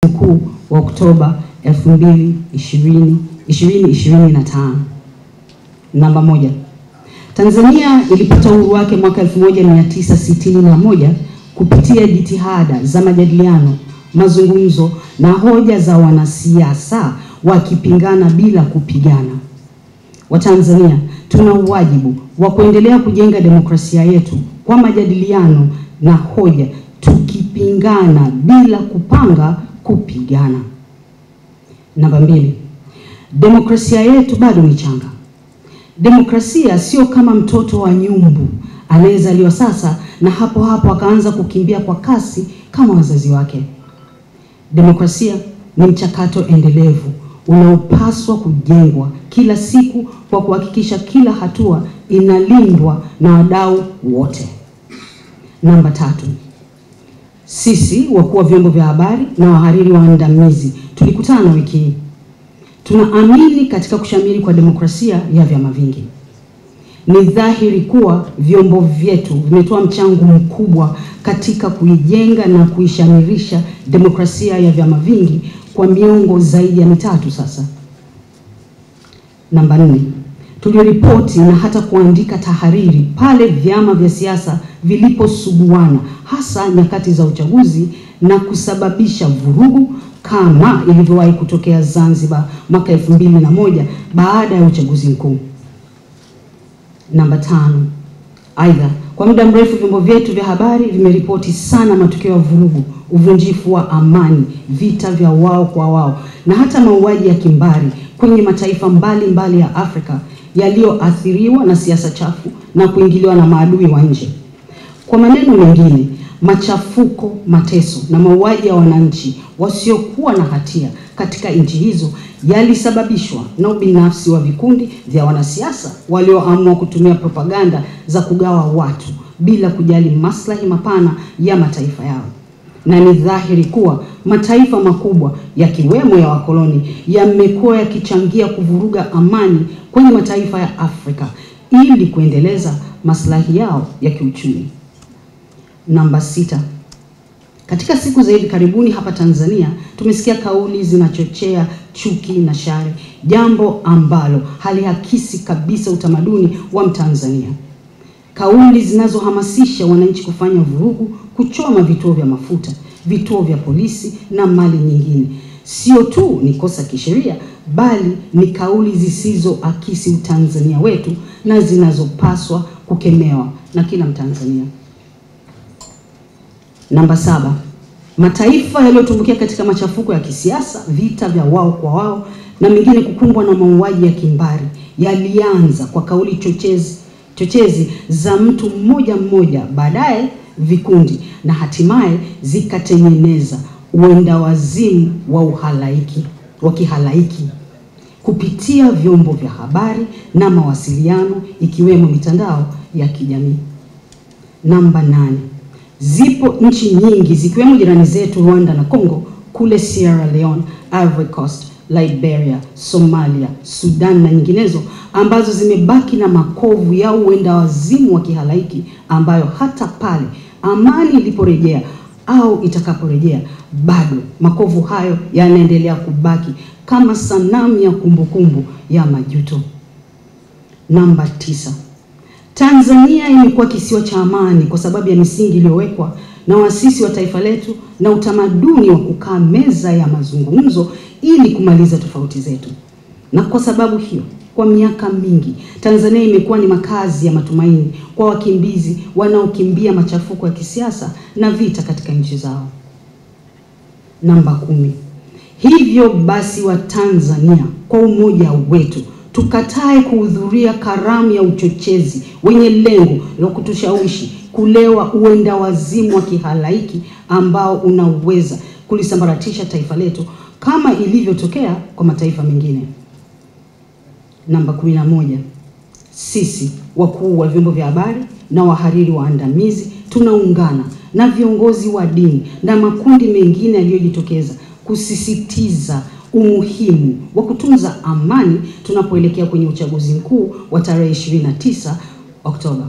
mkuu wa Oktoba 2025. Namba 1. Tanzania ilipata uhuru wake mwaka 1961 kupitia jitihada za majadiliano, mazungumzo na hoja za wanasiasa wakipingana bila kupigana. Watanzania tuna wajibu wa kuendelea kujenga demokrasia yetu kwa majadiliano na hoja, tukipingana bila kupanga kupigana. Namba 2. Demokrasia yetu bado ni changa. Demokrasia sio kama mtoto wa nyumbu anayezaliwa sasa na hapo hapo akaanza kukimbia kwa kasi kama wazazi wake. Demokrasia ni mchakato endelevu unaopaswa kujengwa kila siku kwa kuhakikisha kila hatua inalindwa na wadau wote. Namba 3. Sisi wakuu wa vyombo vya habari na wahariri waandamizi tulikutana wiki hii. Tunaamini katika kushamiri kwa demokrasia ya vyama vingi. Ni dhahiri kuwa vyombo vyetu vimetoa mchango mkubwa katika kuijenga na kuishamirisha demokrasia ya vyama vingi kwa miongo zaidi ya 3 sasa. Namba 4. Tuliripoti na hata kuandika tahariri pale vyama vya siasa viliposuguana, hasa nyakati za uchaguzi, na kusababisha vurugu kama ilivyowahi kutokea Zanzibar mwaka 2001 baada ya uchaguzi mkuu. Namba 5. Aidha, kwa muda mrefu vyombo vyetu vya habari vimeripoti sana matukio ya vurugu, uvunjifu wa amani, vita vya wao kwa wao na hata mauaji ya kimbari kwenye mataifa mbalimbali ya Afrika yaliyoathiriwa na siasa chafu na kuingiliwa na maadui wa nje. Kwa maneno mengine, machafuko, mateso na mauaji ya wananchi wasiokuwa na hatia katika nchi hizo yalisababishwa na ubinafsi wa vikundi vya wanasiasa walioamua kutumia propaganda za kugawa watu bila kujali maslahi mapana ya mataifa yao. Na ni dhahiri kuwa mataifa makubwa yakiwemo ya wakoloni yamekuwa yakichangia kuvuruga amani kwenye mataifa ya Afrika ili kuendeleza maslahi yao ya kiuchumi. Namba 6. Katika siku za hivi karibuni hapa Tanzania tumesikia kauli zinachochea chuki na shari, jambo ambalo halihakisi kabisa utamaduni wa Mtanzania. Kauli zinazohamasisha wananchi kufanya vurugu, kuchoma vituo vya mafuta, vituo vya polisi na mali nyingine, sio tu ni kosa kisheria, bali ni kauli zisizoakisi Utanzania wetu na zinazopaswa kukemewa na kila Mtanzania. Namba 7. Mataifa yaliyotumbukia katika machafuko ya kisiasa, vita vya wao kwa wao na mengine kukumbwa na mauaji ya kimbari yalianza kwa kauli chochezi za mtu mmoja mmoja, baadaye vikundi, na hatimaye zikatengeneza uendawazimu wa kihalaiki kupitia vyombo vya habari na mawasiliano ikiwemo mitandao ya kijamii. Namba 8. Zipo nchi nyingi zikiwemo jirani zetu Rwanda na Kongo, kule Sierra Leone, Ivory Coast, Liberia, Somalia, Sudan na nyinginezo ambazo zimebaki na makovu ya uendawazimu wa kihalaiki ambayo hata pale amani iliporejea au itakaporejea bado makovu hayo yanaendelea kubaki kama sanamu ya kumbukumbu ya majuto. Namba 9. Tanzania imekuwa kisiwa cha amani kwa sababu ya misingi iliyowekwa na waasisi wa taifa letu na utamaduni wa kukaa meza ya mazungumzo ili kumaliza tofauti zetu. Na kwa sababu hiyo, kwa miaka mingi Tanzania imekuwa ni makazi ya matumaini kwa wakimbizi wanaokimbia machafuko ya kisiasa na vita katika nchi zao. Namba 10. Hivyo basi wa Tanzania, kwa umoja wetu tukatae kuhudhuria karamu ya uchochezi wenye lengo la kutushawishi kulewa uendawazimu wa kihalaiki ambao unaweza kulisambaratisha taifa letu kama ilivyotokea kwa mataifa mengine. Namba 11. Sisi wakuu wa vyombo vya habari na wahariri waandamizi tunaungana na viongozi wa dini na makundi mengine yaliyojitokeza kusisitiza umuhimu wa kutunza amani tunapoelekea kwenye uchaguzi mkuu wa tarehe 29 Oktoba.